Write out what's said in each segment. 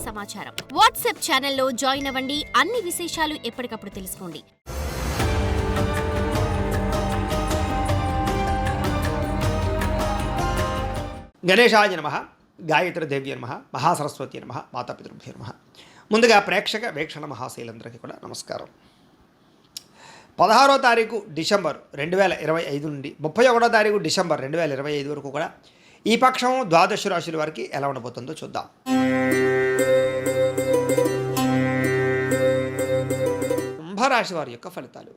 సమాచారం. వాట్సాప్ ఛానల్లో జాయిన్ అవ్వండి. అన్ని విశేషాలు ఎప్పటికప్పుడు తెలుసుకోండి. గణేశాయ నమః, గాయత్రి దేవ్య నమః, మహాసరస్వతి నమః, మాతాపితృభ్యో నమః. ముందుగా ప్రేక్షక వీక్షణ మహాశైలందరికీ కూడా నమస్కారం. 16వ తారీఖు డిసెంబర్ 2025 నుండి 31వ తారీఖు డిసెంబర్ 2025 వరకు కూడా ఈ పక్షం ద్వాదశ రాశుల వారికి ఎలా ఉండబోతుందో చూద్దాం. కుంభరాశి వారి యొక్క ఫలితాలు.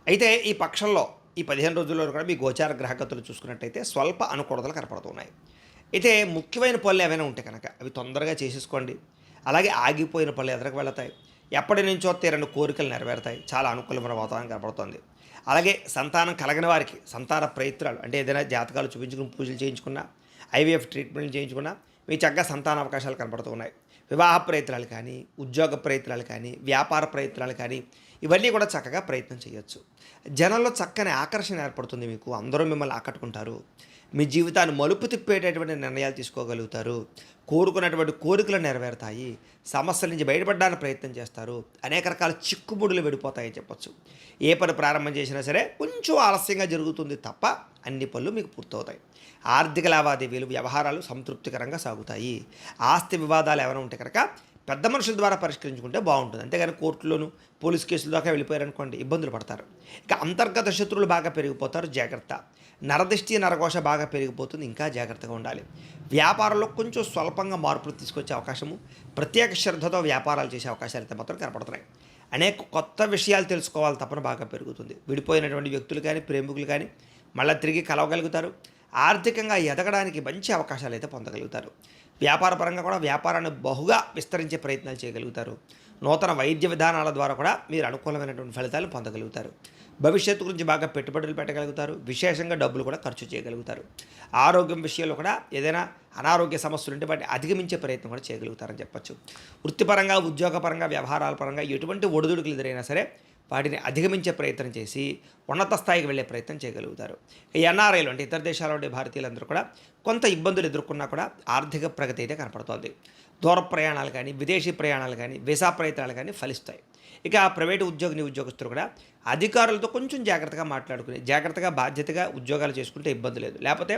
అయితే ఈ పక్షంలో ఈ 15 రోజుల్లో కూడా మీ గోచార గ్రహగతులు చూసుకున్నట్టయితే స్వల్ప అనుకూలతలు కనపడుతున్నాయి. అయితే ముఖ్యమైన పనులు ఏవైనా ఉంటే కనుక అవి తొందరగా చేసేసుకోండి. అలాగే ఆగిపోయిన పనులు ఎదురుకు వెళతాయి. ఎప్పటి నుంచో తీరని కోరికలు నెరవేరుతాయి. చాలా అనుకూలమైన వాతావరణం కనపడుతుంది. అలాగే సంతానం కలగని వారికి సంతాన ప్రయత్నాలు అంటే ఏదైనా జాతకాలు చూపించుకుని పూజలు చేయించుకున్నా, ఐవీఎఫ్ ట్రీట్మెంట్లు చేయించుకున్నా మీ చక్కగా సంతాన అవకాశాలు కనపడుతూ ఉన్నాయి. వివాహ ప్రయత్నాలు కానీ, ఉద్యోగ ప్రయత్నాలు కానీ, వ్యాపార ప్రయత్నాలు కానీ ఇవన్నీ కూడా చక్కగా ప్రయత్నం చేయొచ్చు. జనంలో చక్కని ఆకర్షణ ఏర్పడుతుంది. మీకు అందరూ మిమ్మల్ని ఆకట్టుకుంటారు. మీ జీవితాన్ని మలుపు తిప్పేటటువంటి నిర్ణయాలు తీసుకోగలుగుతారు. కోరుకున్నటువంటి కోరికలు నెరవేరుతాయి. సమస్యల నుంచి బయటపడడానికి ప్రయత్నం చేస్తారు. అనేక రకాల చిక్కుముడులు విడిపోతాయని చెప్పచ్చు. ఏ పని ప్రారంభం చేసినా సరే కొంచెం ఆలస్యంగా జరుగుతుంది తప్ప అన్ని పనులు మీకు పూర్తవుతాయి. ఆర్థిక లావాదేవీలు, వ్యవహారాలు సంతృప్తికరంగా సాగుతాయి. ఆస్తి వివాదాలు ఏమైనా ఉంటే కనుక పెద్ద మనుషుల ద్వారా పరిష్కరించుకుంటే బాగుంటుంది. అంతేగాని కోర్టులోను పోలీస్ కేసుల దాకా వెళ్ళిపోయారనుకోండి ఇబ్బందులు పడతారు. ఇక అంతర్గత శత్రువులు బాగా పెరిగిపోతారు, జాగ్రత్త. నరదిష్టి నరఘోష బాగా పెరిగిపోతుంది, ఇంకా జాగ్రత్తగా ఉండాలి. వ్యాపారంలో కొంచెం స్వల్పంగా మార్పులు తీసుకొచ్చే అవకాశము, ప్రత్యేక శ్రద్ధతో వ్యాపారాలు చేసే అవకాశాలు అయితే మాత్రం కనపడుతున్నాయి. అనేక కొత్త విషయాలు తెలుసుకోవాలి తపన బాగా పెరుగుతుంది. విడిపోయినటువంటి వ్యక్తులు కానీ, ప్రేమికులు కానీ మళ్ళీ తిరిగి కలవగలుగుతారు. ఆర్థికంగా ఎదగడానికి మంచి అవకాశాలు అయితే పొందగలుగుతారు. వ్యాపారపరంగా కూడా వ్యాపారాన్ని బహుగా విస్తరించే ప్రయత్నాలు చేయగలుగుతారు. నూతన వైద్య విధానాల ద్వారా కూడా మీరు అనుకూలమైనటువంటి ఫలితాలు పొందగలుగుతారు. భవిష్యత్తు గురించి బాగా పెట్టుబడులు పెట్టగలుగుతారు. విశేషంగా డబ్బులు కూడా ఖర్చు చేయగలుగుతారు. ఆరోగ్యం విషయంలో కూడా ఏదైనా అనారోగ్య సమస్యలు ఉంటే వాటిని అధిగమించే ప్రయత్నం కూడా చేయగలుగుతారని చెప్పచ్చు. వృత్తిపరంగా, ఉద్యోగపరంగా, వ్యవహారాల పరంగా ఎటువంటి ఒడిదుడుకులు ఎదురైనా సరే వాటిని అధిగమించే ప్రయత్నం చేసి ఉన్నత స్థాయికి వెళ్ళే ప్రయత్నం చేయగలుగుతారు. ఈ ఎన్ఆర్ఐలు అంటే ఇతర దేశాల్లో ఉండే భారతీయులందరూ కూడా కొంత ఇబ్బందులు ఎదుర్కొన్నా కూడా ఆర్థిక ప్రగతి అయితే కనపడుతోంది. దూర ప్రయాణాలు కానీ, విదేశీ ప్రయాణాలు కానీ, వీసా ప్రయత్నాలు కానీ ఫలిస్తాయి. ఇక ప్రైవేటు ఉద్యోగస్తులు కూడా అధికారులతో కొంచెం జాగ్రత్తగా మాట్లాడుకుని జాగ్రత్తగా బాధ్యతగా ఉద్యోగాలు చేసుకుంటే ఇబ్బంది లేదు. లేకపోతే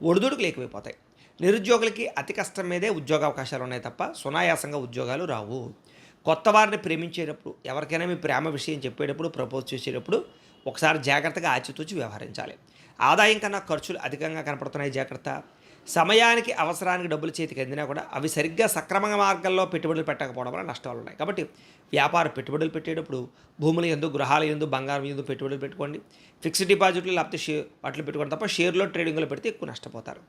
ఒడిదుడుకులు ఎక్కువైపోతాయి. నిరుద్యోగులకి అతి కష్టం మీదే ఉద్యోగ అవకాశాలు ఉన్నాయి తప్ప సునాయాసంగా ఉద్యోగాలు రావు. కొత్త వారిని ప్రేమించేటప్పుడు, ఎవరికైనా మీ ప్రేమ విషయం చెప్పేటప్పుడు, ప్రపోజ్ చేసేటప్పుడు ఒకసారి జాగ్రత్తగా ఆచితూచి వ్యవహరించాలి. ఆదాయం కన్నా ఖర్చులు అధికంగా కనపడుతున్నాయి, జాగ్రత్త. సమయానికి అవసరానికి డబ్బులు చేతికి అందినా కూడా అవి సరిగ్గా సక్రమంగా మార్గంలో పెట్టుబడులు పెట్టకపోవడం వల్ల నష్టాలు ఉన్నాయి. కాబట్టి వ్యాపార పెట్టుబడులు పెట్టేటప్పుడు భూముల యందు, గృహాల యందు, బంగారం యందు పెట్టుబడులు పెట్టుకోండి. ఫిక్స్డ్ డిపాజిట్లు లేకపోతే వాటిలో పెట్టుకోండి తప్ప షేర్లో ట్రేడింగ్లో పెడితే ఎక్కువ నష్టపోతారు.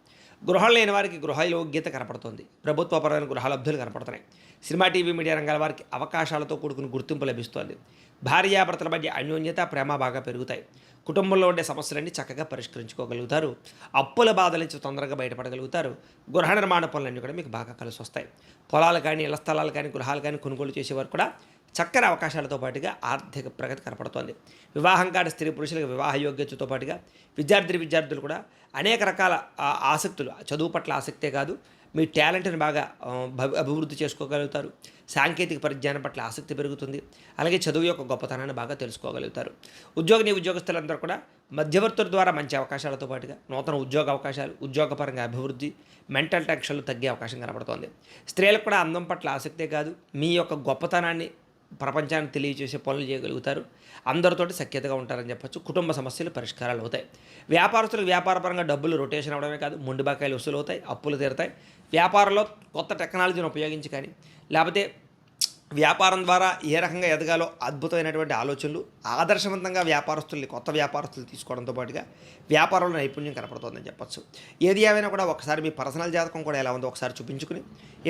గృహాలు లేని వారికి గృహ యోగ్యత కనపడుతుంది. ప్రభుత్వపరమైన గృహాలబ్ధులు కనపడుతున్నాయి. సినిమా, టీవీ, మీడియా రంగాల వారికి అవకాశాలతో కూడుకుని గుర్తింపు లభిస్తుంది. భార్యాభర్తల మధ్య అన్యోన్యత, ప్రేమ బాగా పెరుగుతాయి. కుటుంబంలో ఉండే సమస్యలన్నీ చక్కగా పరిష్కరించుకోగలుగుతారు. అప్పుల బాధల నుంచి తొందరగా బయటపడగలుగుతారు. గృహ నిర్మాణ పనులన్నీ కూడా మీకు బాగా కలిసి వస్తాయి. పొలాలు కానీ, ఇళ్ల స్థలాలు కానీ, గృహాలు కానీ కొనుగోలు చేసేవారు కూడా చక్కని అవకాశాలతో పాటుగా ఆర్థిక ప్రగతి కనపడుతోంది. వివాహం కాని స్త్రీ పురుషులకు వివాహ యోగ్యతతో పాటుగా విద్యార్థులు కూడా అనేక రకాల ఆసక్తులు, చదువు పట్ల ఆసక్తే కాదు మీ టాలెంట్ని బాగా అభివృద్ధి చేసుకోగలుగుతారు. సాంకేతిక పరిజ్ఞానం పట్ల ఆసక్తి పెరుగుతుంది. అలాగే చదువు యొక్క గొప్పతనాన్ని బాగా తెలుసుకోగలుగుతారు. ఉద్యోగస్తులందరూ కూడా మధ్యవర్తుల ద్వారా మంచి అవకాశాలతో పాటుగా నూతన ఉద్యోగ అవకాశాలు, ఉద్యోగపరంగా అభివృద్ధి, మెంటల్ టెన్షన్లు తగ్గే అవకాశం కనబడుతోంది. స్త్రీలకు కూడా అందం పట్ల ఆసక్తే కాదు మీ యొక్క గొప్పతనాన్ని ప్రపంచానికి తెలియజేసే పనులు చేయగలుగుతారు. అందరితోటి సఖ్యతగా ఉంటారని చెప్పచ్చు. కుటుంబ సమస్యలు పరిష్కారాలు అవుతాయి. వ్యాపారస్తులకు వ్యాపారపరంగా డబ్బులు రొటేషన్ అవడమే కాదు మొండి బకాయిలు వసూలు అవుతాయి, అప్పులు తీరుతాయి. వ్యాపారంలో కొత్త టెక్నాలజీని ఉపయోగించి కానీ లేకపోతే వ్యాపారం ద్వారా ఏ రకంగా ఎదగాలో అద్భుతమైనటువంటి ఆలోచనలు, ఆదర్శవంతంగా కొత్త వ్యాపారస్తులు తీసుకోవడంతో పాటుగా వ్యాపారంలో నైపుణ్యం కనపడుతుందని చెప్పచ్చు. ఏది ఏమైనా కూడా ఒకసారి మీ పర్సనల్ జాతకం కూడా ఎలా ఉందో ఒకసారి చూపించుకుని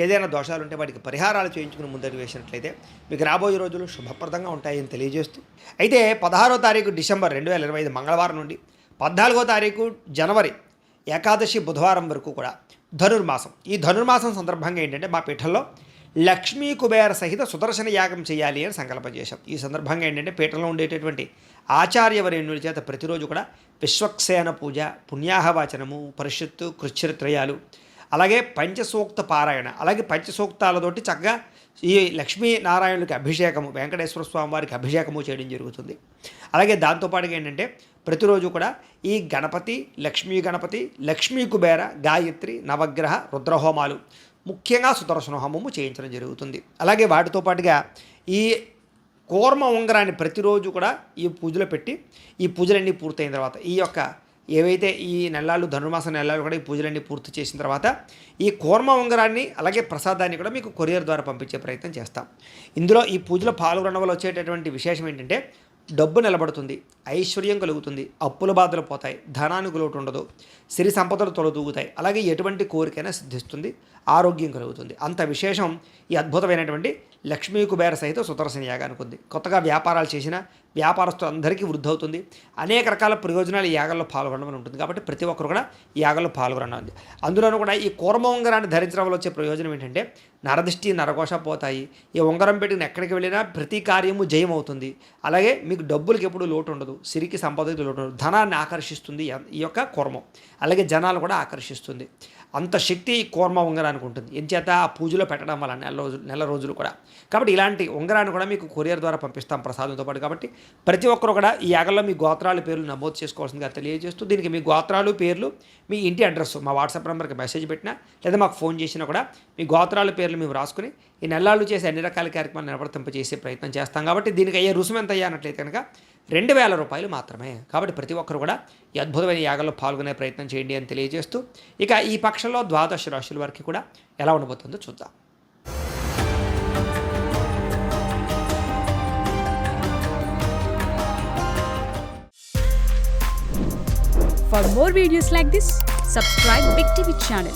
ఏదైనా దోషాలు ఉంటే వాటికి పరిహారాలు చేయించుకుని ముందడుగు వేసినట్లయితే మీకు రాబోయే రోజులు శుభప్రదంగా ఉంటాయని తెలియజేస్తూ, అయితే 16వ తారీఖు డిసెంబర్ 2025 మంగళవారం నుండి 14వ తారీఖు జనవరి ఏకాదశి బుధవారం వరకు కూడా ధనుర్మాసం. ఈ ధనుర్మాసం సందర్భంగా ఏంటంటే మా పీఠంలో లక్ష్మీ కుబేర సహిత సుదర్శన యాగం చేయాలి అని సంకల్పం చేశాం. ఈ సందర్భంగా ఏంటంటే పీఠంలో ఉండేటటువంటి ఆచార్యవరేణ్యుల చేత ప్రతిరోజు కూడా విశ్వక్సేన పూజ, పుణ్యాహవాచనము, పరిషత్తు, కృచ్ఛ్రత్రయాలు, అలాగే పంచసూక్త పారాయణ, అలాగే పంచసూక్తాలతోటి చక్కగా ఈ లక్ష్మీనారాయణులకి అభిషేకము, వెంకటేశ్వర స్వామి వారికి అభిషేకము చేయడం జరుగుతుంది. అలాగే దాంతోపాటుగా ఏంటంటే ప్రతిరోజు కూడా ఈ గణపతి, లక్ష్మీ కుబేర, గాయత్రి, నవగ్రహ, రుద్రహోమాలు, ముఖ్యంగా సుదర్శన హోమము చేయించడం జరుగుతుంది. అలాగే వాటితో పాటుగా ఈ కూర్మ ఉంగరాన్ని ప్రతిరోజు కూడా ఈ పూజలో పెట్టి, ఈ పూజలన్నీ పూర్తయిన తర్వాత ఈ యొక్క ఏవైతే ఈ నెలలు ధనుర్మాస నెలలు కూడా ఈ పూజలన్నీ పూర్తి చేసిన తర్వాత ఈ కూర్మ ఉంగరాన్ని అలాగే ప్రసాదాన్ని కూడా మీకు కొరియర్ ద్వారా పంపించే ప్రయత్నం చేస్తాం. ఇందులో ఈ పూజలో పాల్గొనడం వల్ల వచ్చేటటువంటి విశేషం ఏంటంటే డబ్బు నిలబడుతుంది, ఐశ్వర్యం కలుగుతుంది, అప్పుల బాధలు పోతాయి, ధనానికి లోటు ఉండదు, సిరి సంపదలు తొలదూగుతాయి, అలాగే ఎటువంటి కోరికైనా సిద్ధిస్తుంది, ఆరోగ్యం కలుగుతుంది. అంత విశేషం ఈ అద్భుతమైనటువంటి లక్ష్మీ కుబేర సహిత సుదర్శన యాగానికి ఉంది. కొత్తగా వ్యాపారాలు చేసిన వ్యాపారస్తులందరికీ వృద్ధి అవుతుంది. అనేక రకాల ప్రయోజనాలు ఈ యాగంలో పాల్గొనడం ఉంటుంది. కాబట్టి ప్రతి ఒక్కరు కూడా ఈ యాగంలో పాల్గొనండి. అందులోనూ కూడా ఈ కూర్మ ఉంగరాన్ని ధరించడం వల్ల వచ్చే ప్రయోజనం ఏంటంటే నరదిష్టి, నరఘోష పోతాయి. ఈ ఉంగరం పెట్టిన ఎక్కడికి వెళ్ళినా ప్రతి కార్యము జయం అవుతుంది. అలాగే మీకు డబ్బులకి ఎప్పుడు లోటు ఉండదు, సిరికి సంపదకి లోటు ఉండదు, ధనాన్ని ఆకర్షిస్తుంది ఈ యొక్క కూర్మం. అలాగే జనాలు కూడా ఆకర్షిస్తుంది. అంత శక్తి ఈ కూర్మ ఉంగరానికి ఉంటుంది. ఎంచేత ఆ పూజలో పెట్టడం వల్ల నెల రోజులు కూడా. కాబట్టి ఇలాంటి ఉంగరాన్ని కూడా మీకు కొరియర్ ద్వారా పంపిస్తాం ప్రసాదంతో పాటు. కాబట్టి ప్రతి ఒక్కరు కూడా ఈ యాగంలో మీ గోత్రాల పేర్లు నమోదు చేసుకోవాల్సిందిగా తెలియజేస్తూ, దీనికి మీ గోత్రాలు, పేర్లు, మీ ఇంటి అడ్రస్ మా వాట్సాప్ నెంబర్కి మెసేజ్ పెట్టినా లేదా మాకు ఫోన్ చేసినా కూడా మీ గోత్రాల పేర్లు మేము రాసుకుని ఈ నెలలు చేసే అన్ని రకాల కార్యక్రమాలు నిలబడతింపజేసే ప్రయత్నం చేస్తాం. కాబట్టి దీనికి అయ్యే రుసుము ఎంత అయ్యా అన్నట్లయితే కనుక 2,000 రూపాయలు మాత్రమే. కాబట్టి ప్రతి ఒక్కరు కూడా ఈ అద్భుతమైన యాగంలో పాల్గొనే ప్రయత్నం చేయండి అని తెలియజేస్తూ, ఇక ఈ పక్షంలో 12 రాశుల వరకు కూడా ఎలా ఉండబోతుందో చూద్దాం. For more videos like this, subscribe Big TV channel.